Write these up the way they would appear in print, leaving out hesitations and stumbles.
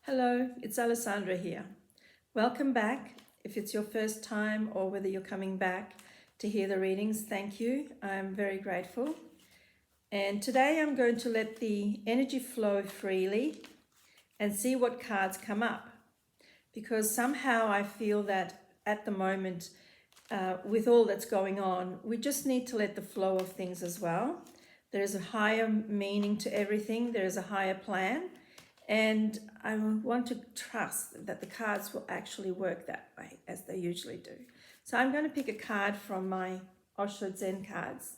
Hello, it's Alessandra here. Welcome back. If it's your first time or whether you're coming back to hear the readings, thank you. I'm very grateful. And today I'm going to let the energy flow freely and see what cards come up. Because somehow I feel that at the moment, with all that's going on, we just need to let the flow of things as well. There is a higher meaning to everything. There is a higher plan. And I want to trust that the cards will actually work that way, as they usually do. So I'm going to pick a card from my Osho Zen cards,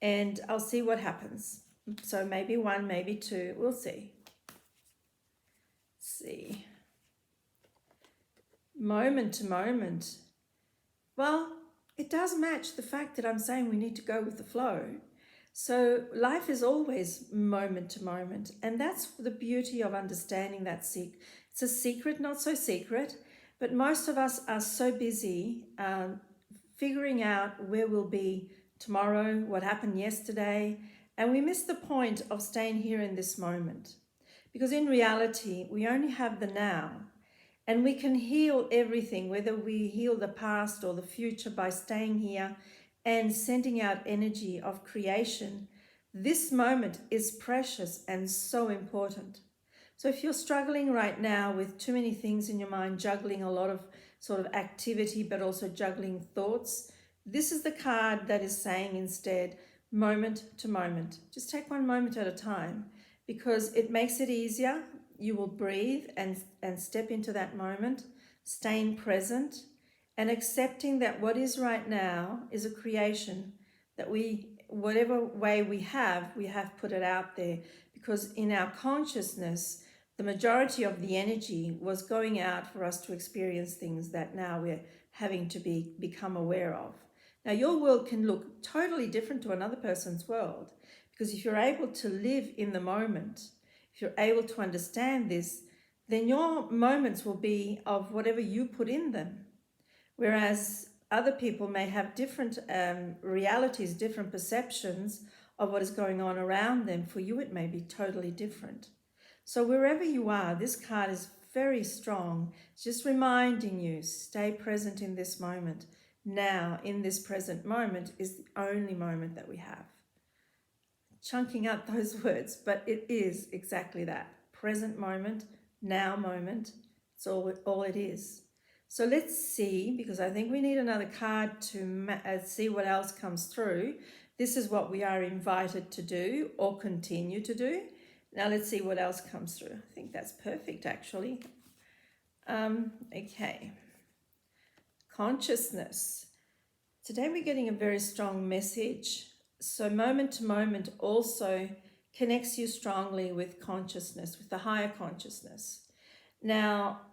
and I'll see what happens. So maybe one, maybe two, we'll see. Let's see. Moment to moment. Well, it does match the fact that I'm saying we need to go with the flow. So life is always moment to moment, and that's the beauty of understanding that it's a secret, not so secret, but most of us are so busy figuring out where we'll be tomorrow, what happened yesterday, and we miss the point of staying here in this moment. Because in reality, we only have the now, and we can heal everything, whether we heal the past or the future, by staying here and sending out energy of creation. This moment is precious and so important. So if you're struggling right now with too many things in your mind, juggling a lot of sort of activity, but also juggling thoughts, this is the card that is saying instead, moment to moment. Just take one moment at a time, because it makes it easier. You will breathe and step into that moment, staying present, and accepting that what is right now is a creation, that whatever way we have put it out there, because in our consciousness, the majority of the energy was going out for us to experience things that now we're having to become aware of. Now, your world can look totally different to another person's world, because if you're able to live in the moment, if you're able to understand this, then your moments will be of whatever you put in them. Whereas other people may have different realities, different perceptions of what is going on around them. For you, it may be totally different. So wherever you are, this card is very strong. It's just reminding you, stay present in this moment. Now, in this present moment, is the only moment that we have. Chunking up those words, but it is exactly that. Present moment, now moment. It's all it is. So let's see, because I think we need another card to see what else comes through. This is what we are invited to do or continue to do. Now let's see what else comes through. I think that's perfect, actually. Okay. Consciousness. Today we're getting a very strong message. So moment to moment also connects you strongly with consciousness, with the higher consciousness. Now,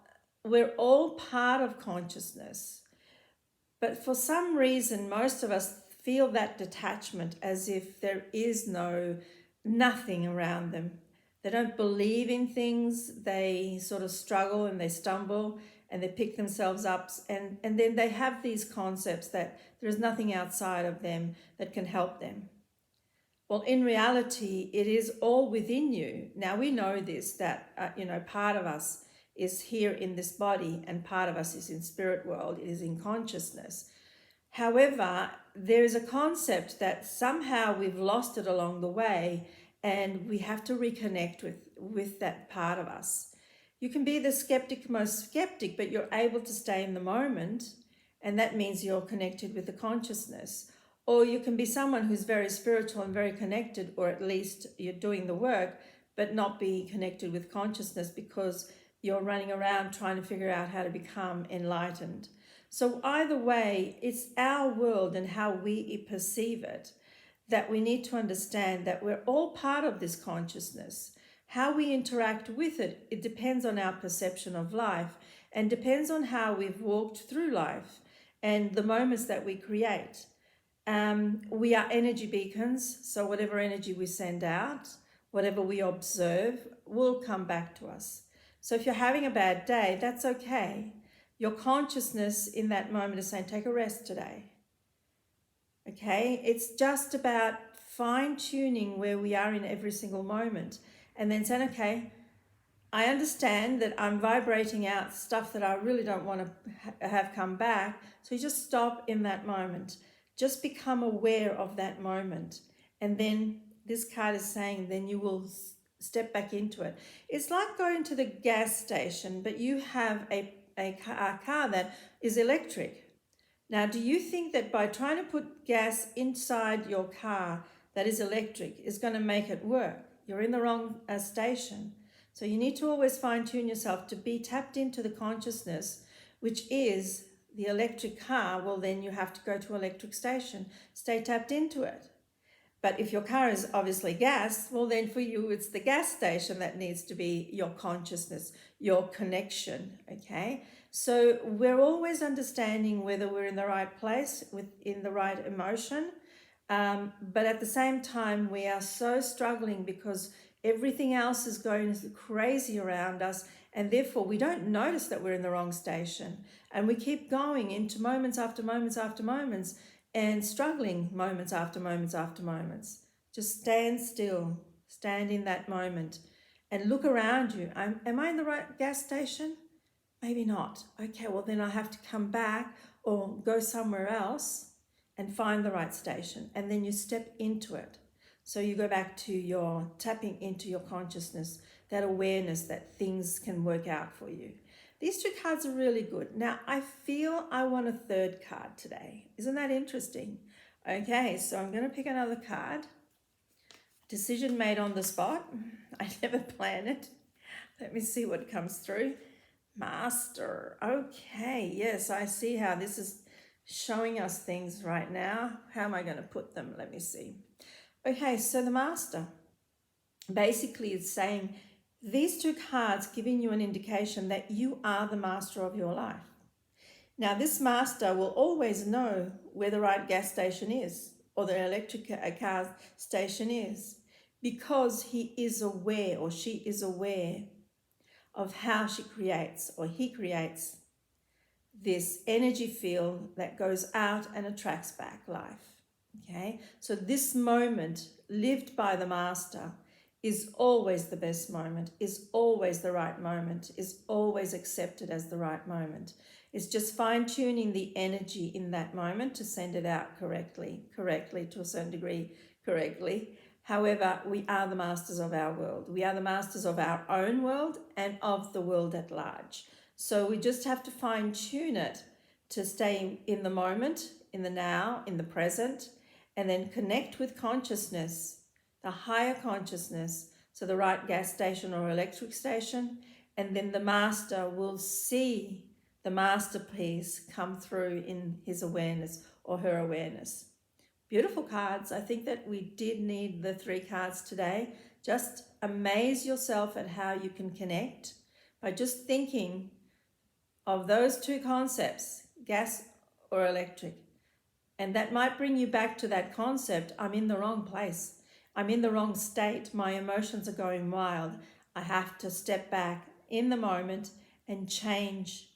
we're all part of consciousness, but for some reason, most of us feel that detachment, as if there is nothing around them. They don't believe in things, they sort of struggle and they stumble and they pick themselves up, and then they have these concepts that there is nothing outside of them that can help them. Well, in reality, it is all within you. Now we know this, that, part of us is here in this body and part of us is in spirit world, it is in consciousness. However, there is a concept that somehow we've lost it along the way, and we have to reconnect with that part of us. You can be the most skeptic, but you're able to stay in the moment, and that means you're connected with the consciousness. Or you can be someone who's very spiritual and very connected, or at least you're doing the work, but not be connected with consciousness because you're running around trying to figure out how to become enlightened. So either way, it's our world and how we perceive it that we need to understand that we're all part of this consciousness. How we interact with it, it depends on our perception of life and depends on how we've walked through life and the moments that we create. We are energy beacons, so whatever energy we send out, whatever we observe, will come back to us. So if you're having a bad day, that's okay. Your consciousness in that moment is saying, take a rest today. Okay? It's just about fine-tuning where we are in every single moment and then saying, okay, I understand that I'm vibrating out stuff that I really don't want to have come back. So you just stop in that moment. Just become aware of that moment. And then this card is saying, then you will step back into it. It's like going to the gas station, but you have a car that is electric. Now, do you think that by trying to put gas inside your car that is electric is going to make it work? You're in the wrong station. So you need to always fine tune yourself to be tapped into the consciousness, which is the electric car. Well, then you have to go to electric station. Stay tapped into it. But if your car is obviously gas, well, then for you, it's the gas station that needs to be your consciousness, your connection, okay? So we're always understanding whether we're in the right place, in the right emotion. But at the same time, we are so struggling because everything else is going crazy around us. And therefore, we don't notice that we're in the wrong station. And we keep going into moments after moments after moments and struggling moments after moments after moments. Just stand still, stand in that moment and look around you. Am I in the right gas station? Maybe not. Okay, well then I have to come back or go somewhere else and find the right station. And then you step into it. So you go back to your tapping into your consciousness, that awareness that things can work out for you. These two cards are really good. Now, I feel I want a third card today. Isn't that interesting? Okay, so I'm going to pick another card. Decision made on the spot. I never plan it. Let me see what comes through. Master. Okay, yes, I see how this is showing us things right now. How am I going to put them? Let me see. Okay, so the Master basically is saying, these two cards giving you an indication that you are the master of your life. Now, this master will always know where the right gas station is or the electric car station is because he is aware or she is aware of how she creates or he creates this energy field that goes out and attracts back life. Okay, so this moment lived by the master is always the best moment, is always the right moment, is always accepted as the right moment. It's just fine-tuning the energy in that moment to send it out correctly to a certain degree, correctly. However, we are the masters of our world. We are the masters of our own world and of the world at large. So we just have to fine-tune it to stay in the moment, in the now, in the present, and then connect with consciousness, the higher consciousness, so the right gas station or electric station, and then the master will see the masterpiece come through in his awareness or her awareness. Beautiful cards. I think that we did need the 3 cards today. Just amaze yourself at how you can connect by just thinking of those 2 concepts, gas or electric. And that might bring you back to that concept, I'm in the wrong place. I'm in the wrong state. My emotions are going wild. I have to step back in the moment and change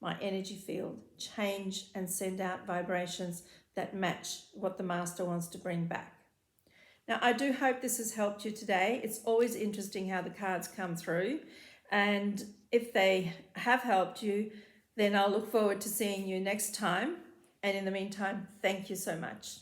my energy field, change and send out vibrations that match what the master wants to bring back. Now, I do hope this has helped you today. It's always interesting how the cards come through. And if they have helped you, then I'll look forward to seeing you next time. And in the meantime, thank you so much.